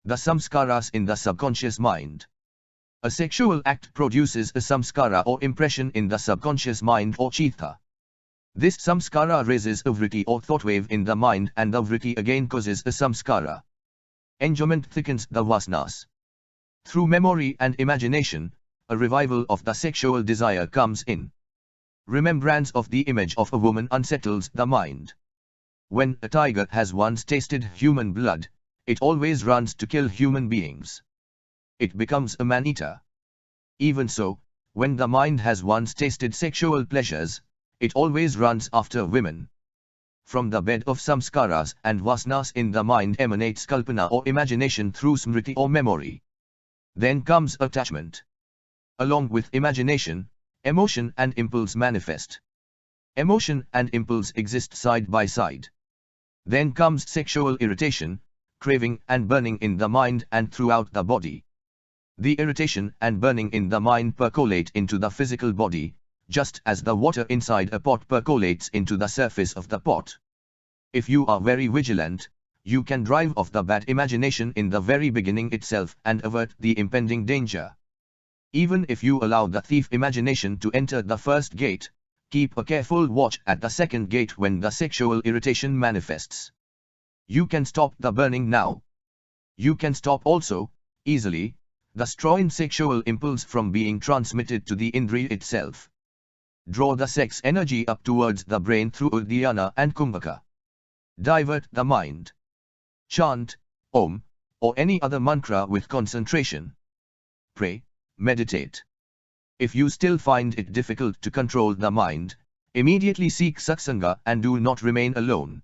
The samskaras in the subconscious mind. A sexual act produces a samskara or impression in the subconscious mind or chitta. This samskara raises a vritti or thought wave in the mind, and the vritti again causes a samskara. Enjoyment thickens the vasanas. Through memory and imagination, a revival of the sexual desire comes in. Remembrance of the image of a woman unsettles the mind. When a tiger has once tasted human blood, it always runs to kill human beings. It becomes a man-eater. Even so, when the mind has once tasted sexual pleasures, it always runs after women. From the bed of samskaras and vasanas in the mind emanates kalpana or imagination through smriti or memory. Then comes attachment. Along with imagination, emotion and impulse manifest. Emotion and impulse exist side by side. Then comes sexual irritation, craving and burning in the mind and throughout the body. The irritation and burning in the mind percolate into the physical body, just as the water inside a pot percolates into the surface of the pot. If you are very vigilant, you can drive off the bad imagination in the very beginning itself and avert the impending danger. Even if you allow the thief imagination to enter the first gate, keep a careful watch at the second gate when the sexual irritation manifests. You can stop the burning now. You can stop also, easily, the strong sexual impulse from being transmitted to the Indriya itself. Draw the sex energy up towards the brain through Uddiyana and Kumbhaka. Divert the mind. Chant Om, or any other mantra with concentration. Pray, meditate. If you still find it difficult to control the mind, immediately seek Satsanga and do not remain alone.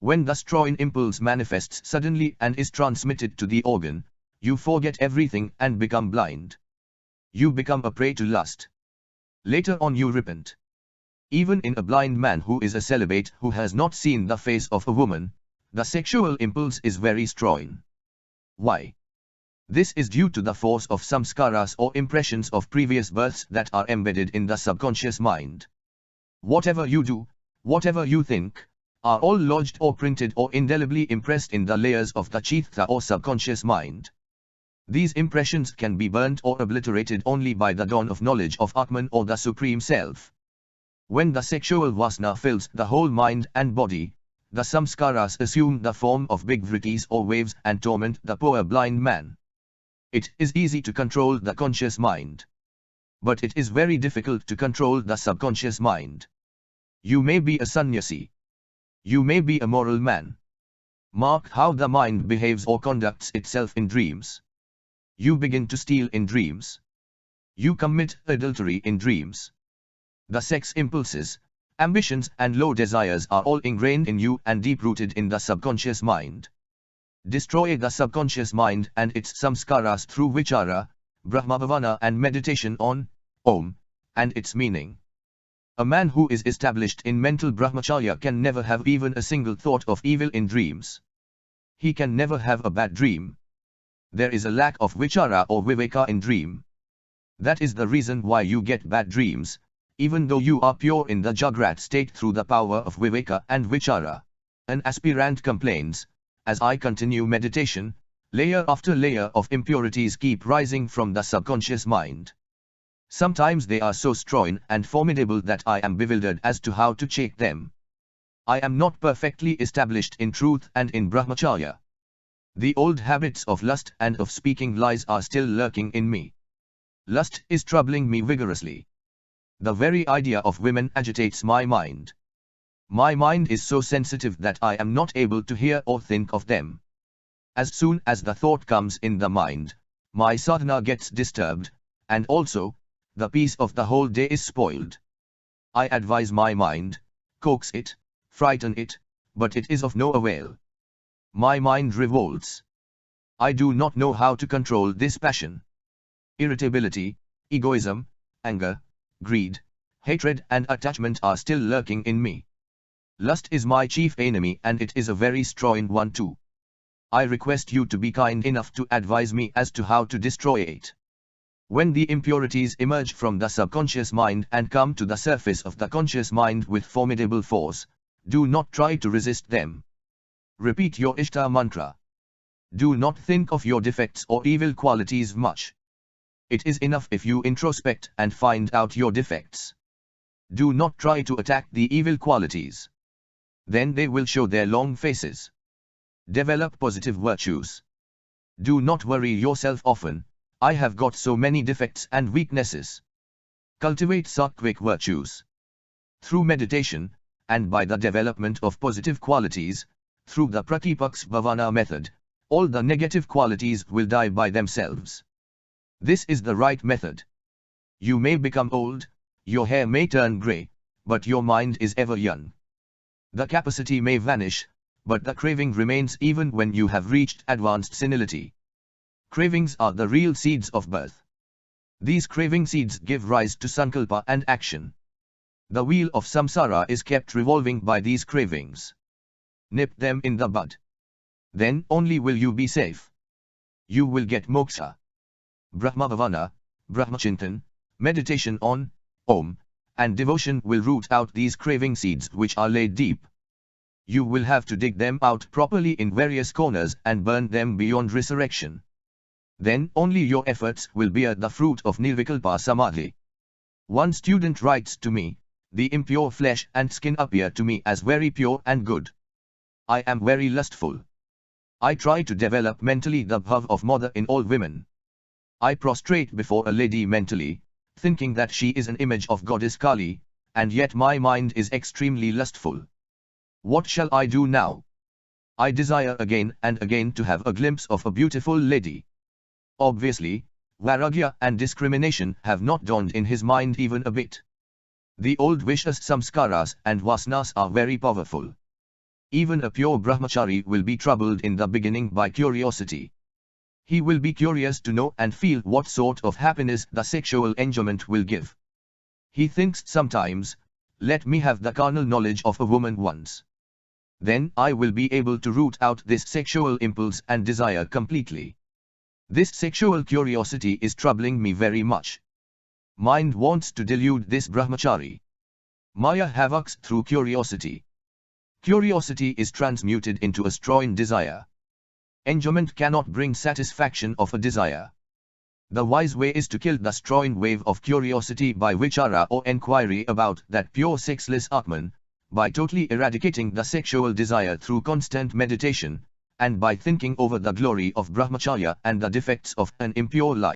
When the strong impulse manifests suddenly and is transmitted to the organ, you forget everything and become blind. You become a prey to lust. Later on you repent. Even in a blind man who is a celibate who has not seen the face of a woman, the sexual impulse is very strong. Why? This is due to the force of samskaras or impressions of previous births that are embedded in the subconscious mind. Whatever you do, whatever you think, are all lodged or printed or indelibly impressed in the layers of the chitta or subconscious mind. These impressions can be burnt or obliterated only by the dawn of knowledge of Atman or the Supreme Self. When the sexual vasana fills the whole mind and body, the samskaras assume the form of big vrittis or waves and torment the poor blind man. It is easy to control the conscious mind. But it is very difficult to control the subconscious mind. You may be a sannyasi. You may be a moral man. Mark how the mind behaves or conducts itself in dreams. You begin to steal in dreams. You commit adultery in dreams. The sex impulses, ambitions and low desires are all ingrained in you and deep-rooted in the subconscious mind. Destroy the subconscious mind and its samskaras through vichara, brahmabhavana and meditation on Om, and its meaning. A man who is established in mental brahmacharya can never have even a single thought of evil in dreams. He can never have a bad dream. There is a lack of vichara or viveka in dream. That is the reason why you get bad dreams, even though you are pure in the Jagrat state through the power of viveka and vichara. An aspirant complains, as I continue meditation, layer after layer of impurities keep rising from the subconscious mind. Sometimes they are so strong and formidable that I am bewildered as to how to check them. I am not perfectly established in truth and in brahmacharya. The old habits of lust and of speaking lies are still lurking in me. Lust is troubling me vigorously. The very idea of women agitates my mind. My mind is so sensitive that I am not able to hear or think of them. As soon as the thought comes in the mind, my sadhana gets disturbed, and also, the peace of the whole day is spoiled. I advise my mind, coax it, frighten it, but it is of no avail. My mind revolts. I do not know how to control this passion. Irritability, egoism, anger, greed, hatred and attachment are still lurking in me. Lust is my chief enemy and it is a very strong one too. I request you to be kind enough to advise me as to how to destroy it. When the impurities emerge from the subconscious mind and come to the surface of the conscious mind with formidable force, do not try to resist them. Repeat your Ishta mantra. Do not think of your defects or evil qualities much. It is enough if you introspect and find out your defects. Do not try to attack the evil qualities. Then they will show their long faces. Develop positive virtues. Do not worry yourself often, I have got so many defects and weaknesses. Cultivate sattvic virtues. Through meditation, and by the development of positive qualities, through the pratipaks bhavana method, all the negative qualities will die by themselves. This is the right method. You may become old, your hair may turn grey, but your mind is ever young. The capacity may vanish, but the craving remains even when you have reached advanced senility. Cravings are the real seeds of birth. These craving seeds give rise to sankalpa and action. The wheel of samsara is kept revolving by these cravings. Nip them in the bud. Then only will you be safe. You will get moksha. Brahmabhavana, Brahmachintan, meditation on Om, and devotion will root out these craving seeds which are laid deep. You will have to dig them out properly in various corners and burn them beyond resurrection. Then only your efforts will bear the fruit of nirvikalpa samadhi. One student writes to me, the impure flesh and skin appear to me as very pure and good. I am very lustful. I try to develop mentally the bhav of mother in all women. I prostrate before a lady mentally, thinking that she is an image of goddess Kali, and yet my mind is extremely lustful. What shall I do now? I desire again and again to have a glimpse of a beautiful lady. Obviously, vairagya and discrimination have not dawned in his mind even a bit. The old vicious samskaras and vasanas are very powerful. Even a pure brahmachari will be troubled in the beginning by curiosity. He will be curious to know and feel what sort of happiness the sexual enjoyment will give. He thinks sometimes, let me have the carnal knowledge of a woman once. Then I will be able to root out this sexual impulse and desire completely. This sexual curiosity is troubling me very much. Mind wants to delude this brahmachari. Maya havocs through curiosity. Curiosity is transmuted into a strong desire. Enjoyment cannot bring satisfaction of a desire. The wise way is to kill the strong wave of curiosity by vichara or enquiry about that pure sexless Atman, by totally eradicating the sexual desire through constant meditation, and by thinking over the glory of brahmacharya and the defects of an impure life.